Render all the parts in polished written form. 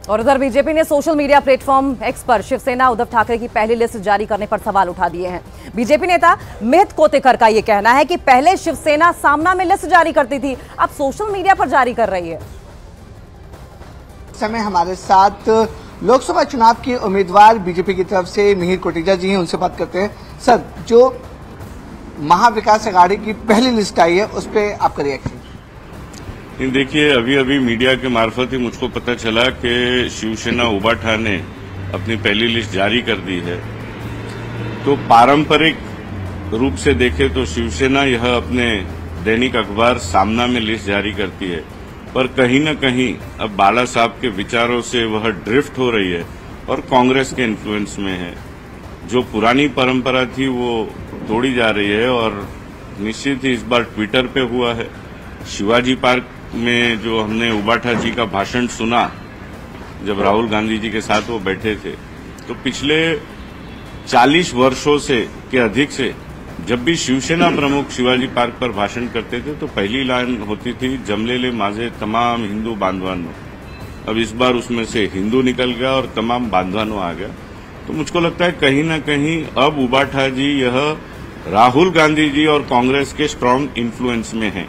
और उधर बीजेपी ने सोशल मीडिया प्लेटफॉर्म एक्स पर शिवसेना उद्धव ठाकरे की पहली लिस्ट जारी करने पर सवाल उठा दिए हैं। बीजेपी नेता मिहित कोतेकर का यह कहना है कि पहले शिवसेना सामना में लिस्ट जारी करती थी, अब सोशल मीडिया पर जारी कर रही है। इस समय हमारे साथ लोकसभा चुनाव के उम्मीदवार बीजेपी की तरफ से मिहित कोटेचा जी हैं, उनसे बात करते हैं। सर, जो महाविकास अघाड़ी की पहली लिस्ट आई है उस पर आपका रिएक्शन? देखिए, अभी अभी मीडिया के मार्फत ही मुझको पता चला कि शिवसेना उबाठा ने अपनी पहली लिस्ट जारी कर दी है। तो पारंपरिक रूप से देखें तो शिवसेना यह अपने दैनिक अखबार सामना में लिस्ट जारी करती है, पर कहीं न कहीं अब बाला साहब के विचारों से वह ड्रिफ्ट हो रही है और कांग्रेस के इन्फ्लुएंस में है। जो पुरानी परंपरा थी वो तोड़ी जा रही है और निश्चित ही इस बार ट्विटर पे हुआ है। शिवाजी पार्क में जो हमने उबाठा जी का भाषण सुना जब राहुल गांधी जी के साथ वो बैठे थे, तो पिछले 40 वर्षों से के अधिक से जब भी शिवसेना प्रमुख शिवाजी पार्क पर भाषण करते थे तो पहली लाइन होती थी, जमलेले माझे तमाम हिंदू बांधवानों। अब इस बार उसमें से हिंदू निकल गया और तमाम बांधवानों आ गया। तो मुझको लगता है कहीं न कहीं अब उबाठा जी यह राहुल गांधी जी और कांग्रेस के स्ट्रांग इन्फ्लुएंस में हैं।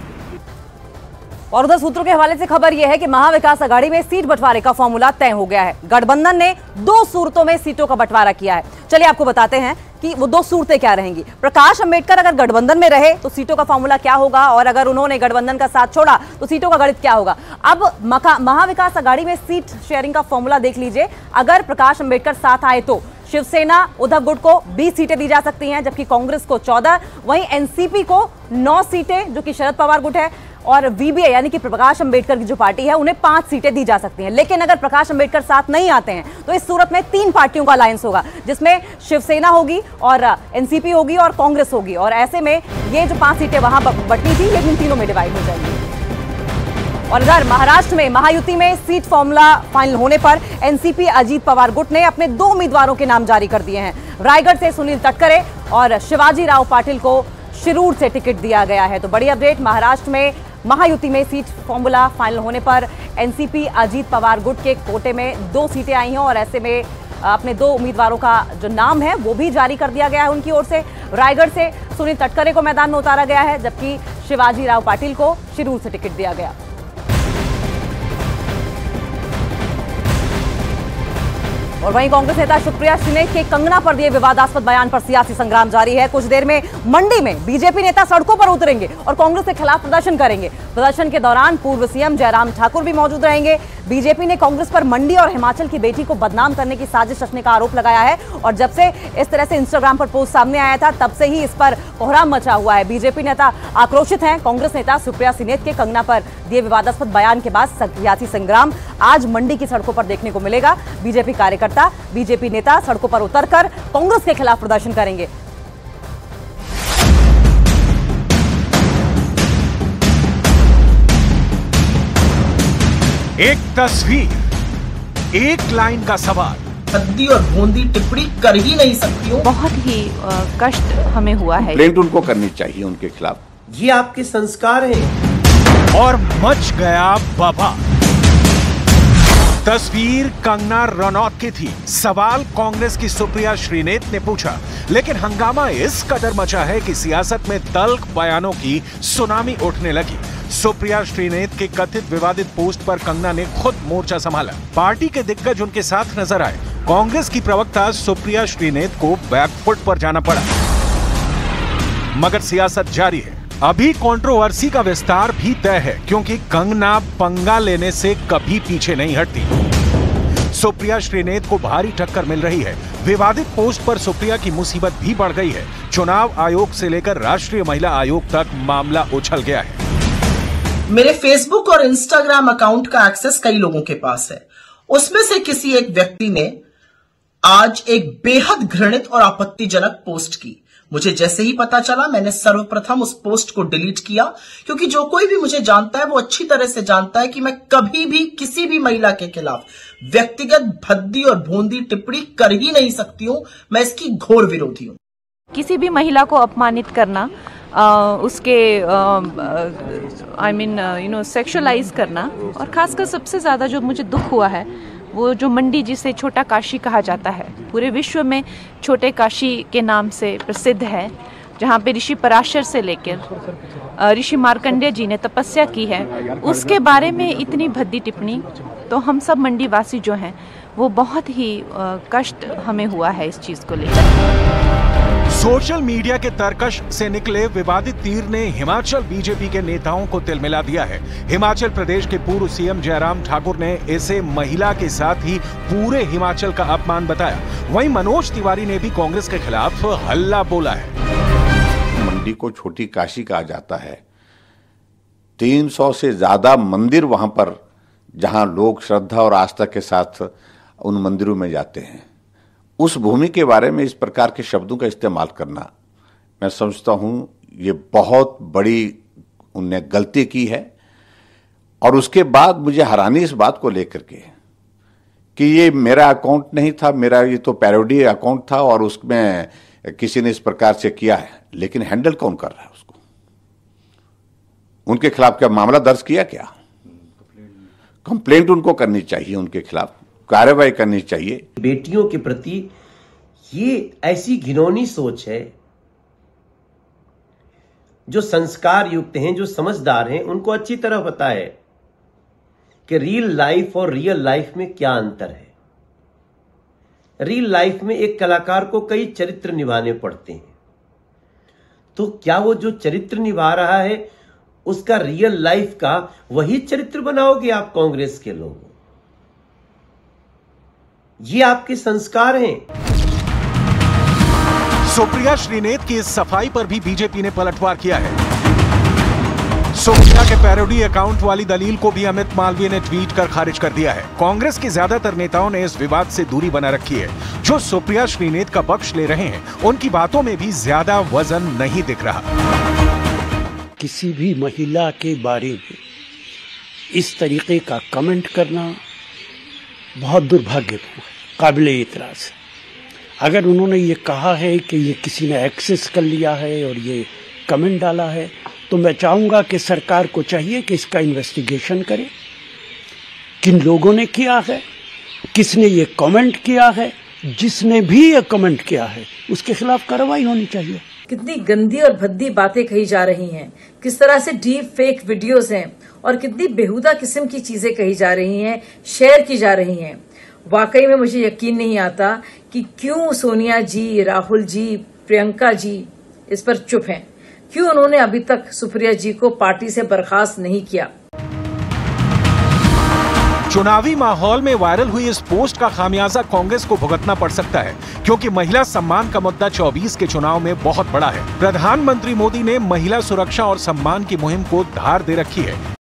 और उधर सूत्रों के हवाले से खबर यह है कि महाविकास अघाड़ी में सीट बंटवारे का फॉर्मूला तय हो गया है। गठबंधन ने 2 सूरतों में सीटों का बंटवारा किया है। चलिए आपको बताते हैं कि वो 2 सूरतें क्या रहेंगी। प्रकाश अंबेडकर अगर गठबंधन में रहे तो सीटों का फॉर्मूला क्या होगा, और अगर उन्होंने गठबंधन का साथ छोड़ा तो सीटों का गणित क्या होगा। अब महाविकास अघाड़ी में सीट शेयरिंग का फॉर्मूला देख लीजिए। अगर प्रकाश अंबेडकर साथ आए तो शिवसेना उद्धव गुट को 20 सीटें दी जा सकती हैं, जबकि कांग्रेस को 14, वहीं एनसीपी को 9 सीटें जो कि शरद पवार गुट है, और वीबीए यानी कि प्रकाश अंबेडकर की जो पार्टी है उन्हें 5 सीटें दी जा सकती हैं। लेकिन अगर प्रकाश अंबेडकर साथ नहीं आते हैं तो इस सूरत में 3 पार्टियों का अलायंस होगा, जिसमें शिवसेना होगी और एनसीपी होगी और कांग्रेस होगी। और ऐसे में ये जो 5 सीटें वहां बंटनी थी ये इन तीनों में डिवाइड हो जाएंगी। और इधर महाराष्ट्र में महायुति में सीट फॉर्मूला फाइनल होने पर एनसीपी अजीत पवार गुट ने अपने 2 उम्मीदवारों के नाम जारी कर दिए हैं। रायगढ़ से सुनील तटकरे और शिवाजी राव पाटिल को शिरूर से टिकट दिया गया है। तो बड़ी अपडेट, महाराष्ट्र में महायुति में सीट फॉर्मूला फाइनल होने पर एनसीपी अजीत पवार गुट के कोटे में 2 सीटें आई हैं और ऐसे में अपने 2 उम्मीदवारों का जो नाम है वो भी जारी कर दिया गया है उनकी ओर से। रायगढ़ से सुनील तटकरे को मैदान में उतारा गया है, जबकि शिवाजी राव पाटिल को शिरूर से टिकट दिया गया। और वहीं कांग्रेस नेता सुप्रिया श्रीनेत के कंगना पर दिए विवादास्पद बयान पर सियासी संग्राम जारी है। कुछ देर में मंडी में बीजेपी नेता सड़कों पर उतरेंगे और कांग्रेस के खिलाफ प्रदर्शन करेंगे। प्रदर्शन के दौरान पूर्व सीएम जयराम ठाकुर भी मौजूद रहेंगे। बीजेपी ने कांग्रेस पर मंडी और हिमाचल की बेटी को बदनाम करने की साजिश रचने का आरोप लगाया है, और जब से इस तरह से इंस्टाग्राम पर पोस्ट सामने आया था तब से ही इस पर कोहराम मचा हुआ है। बीजेपी नेता आक्रोशित हैं। कांग्रेस नेता सुप्रिया श्रीनेत के कंगना पर दिए विवादास्पद बयान के बाद सियासी संग्राम आज मंडी की सड़कों पर देखने को मिलेगा। बीजेपी कार्यकर्ता, बीजेपी नेता सड़कों पर उतरकर कांग्रेस के खिलाफ प्रदर्शन करेंगे। एक तस्वीर, एक लाइन का सवाल, भद्दी और भोंदी टिप्पणी कर ही नहीं सकती हूँ। बहुत ही कष्ट हमें हुआ है। कंप्लेंट उनको करनी चाहिए उनके खिलाफ। ये आपके संस्कार हैं। और मच गया बवाल। तस्वीर कंगना रनौत की थी। सवाल कांग्रेस की सुप्रिया श्रीनेत ने पूछा, लेकिन हंगामा इस कदर मचा है कि सियासत में तल्ख बयानों की सुनामी उठने लगी। सुप्रिया श्रीनेत के कथित विवादित पोस्ट पर कंगना ने खुद मोर्चा संभाला। पार्टी के दिग्गज उनके साथ नजर आए। कांग्रेस की प्रवक्ता सुप्रिया श्रीनेत को बैकफुट पर जाना पड़ा, मगर सियासत जारी है। अभी कंट्रोवर्सी का विस्तार भी तय है, क्योंकि कंगना पंगा लेने से कभी पीछे नहीं हटती। सुप्रिया श्रीनेत को भारी टक्कर मिल रही है। विवादित पोस्ट पर सुप्रिया की मुसीबत भी बढ़ गई है। चुनाव आयोग से लेकर राष्ट्रीय महिला आयोग तक मामला उछल गया है। मेरे फेसबुक और इंस्टाग्राम अकाउंट का एक्सेस कई लोगों के पास है। उसमें से किसी एक व्यक्ति ने आज एक बेहद घृणित और आपत्तिजनक पोस्ट की। मुझे जैसे ही पता चला मैंने सर्वप्रथम उस पोस्ट को डिलीट किया, क्योंकि जो कोई भी मुझे जानता है वो अच्छी तरह से जानता है कि मैं कभी भी किसी भी महिला के खिलाफ व्यक्तिगत भद्दी और भोंदी टिप्पणी कर ही नहीं सकती हूं। मैं इसकी घोर विरोधी हूं। किसी भी महिला को अपमानित करना, उसके सेक्सुअलाइज करना, और खासकर सबसे ज्यादा जो मुझे दुख हुआ है वो जो मंडी जिसे छोटा काशी कहा जाता है, पूरे विश्व में छोटे काशी के नाम से प्रसिद्ध है, जहाँ पे ऋषि पराशर से लेकर ऋषि मार्कंडेय जी ने तपस्या की है, उसके बारे में इतनी भद्दी टिप्पणी, तो हम सब मंडी वासी जो हैं वो बहुत ही कष्ट हमें हुआ है इस चीज को लेकर। सोशल मीडिया के तर्कश से निकले विवादित तीर ने हिमाचल बीजेपी के नेताओं को तिलमिला दिया है। हिमाचल प्रदेश के पूर्व सीएम जयराम ठाकुर ने इसे महिला के साथ ही पूरे हिमाचल का अपमान बताया। वहीं मनोज तिवारी ने भी कांग्रेस के खिलाफ हल्ला बोला है। मंडी को छोटी काशी कहा जाता है। 300 से ज्यादा मंदिर वहां पर, जहां लोग श्रद्धा और आस्था के साथ उन मंदिरों में जाते हैं, उस भूमि के बारे में इस प्रकार के शब्दों का इस्तेमाल करना, मैं समझता हूं ये बहुत बड़ी उनने गलती की है। और उसके बाद मुझे हैरानी इस बात को लेकर के कि ये मेरा अकाउंट नहीं था, मेरा ये तो पैरोडी अकाउंट था और उसमें किसी ने इस प्रकार से किया है, लेकिन हैंडल कौन कर रहा है उसको? उनके खिलाफ क्या मामला दर्ज किया? क्या कंप्लेंट उनको करनी चाहिए, उनके खिलाफ कार्रवाई करनी चाहिए। बेटियों के प्रति ये ऐसी घिनौनी सोच है। जो संस्कार युक्त हैं, जो समझदार हैं, उनको अच्छी तरह पता है कि रियल लाइफ और रियल लाइफ में क्या अंतर है। रियल लाइफ में एक कलाकार को कई चरित्र निभाने पड़ते हैं, तो क्या वो जो चरित्र निभा रहा है उसका रियल लाइफ का वही चरित्र बनाओगे आप कांग्रेस के लोग? ये आपके संस्कार हैं। सुप्रिया श्रीनेत की इस सफाई पर भी बीजेपी ने पलटवार किया है। सुप्रिया के पैरोडी अकाउंट वाली दलील को भी अमित मालवीय ने ट्वीट कर खारिज कर दिया है। कांग्रेस के ज्यादातर नेताओं ने इस विवाद से दूरी बना रखी है। जो सुप्रिया श्रीनेत का पक्ष ले रहे हैं, उनकी बातों में भी ज्यादा वजन नहीं दिख रहा। किसी भी महिला के बारे में इस तरीके का कमेंट करना बहुत दुर्भाग्यपूर्ण, काबिल एतराज है। अगर उन्होंने ये कहा है कि ये किसी ने एक्सेस कर लिया है और ये कमेंट डाला है, तो मैं चाहूँगा कि सरकार को चाहिए कि इसका इन्वेस्टिगेशन करे। किन लोगों ने किया है, किसने ये कमेंट किया है, जिसने भी ये कमेंट किया है उसके खिलाफ कार्रवाई होनी चाहिए। कितनी गंदी और भद्दी बातें कही जा रही हैं, किस तरह से डीप फेक वीडियोस हैं और कितनी बेहुदा किस्म की चीजें कही जा रही हैं, शेयर की जा रही हैं। वाकई में मुझे यकीन नहीं आता कि क्यों सोनिया जी, राहुल जी, प्रियंका जी इस पर चुप हैं। क्यों उन्होंने अभी तक सुप्रिया जी को पार्टी से बर्खास्त नहीं किया। चुनावी माहौल में वायरल हुई इस पोस्ट का खामियाजा कांग्रेस को भुगतना पड़ सकता है, क्योंकि महिला सम्मान का मुद्दा 24 के चुनाव में बहुत बड़ा है। प्रधानमंत्री मोदी ने महिला सुरक्षा और सम्मान की मुहिम को धार दे रखी है।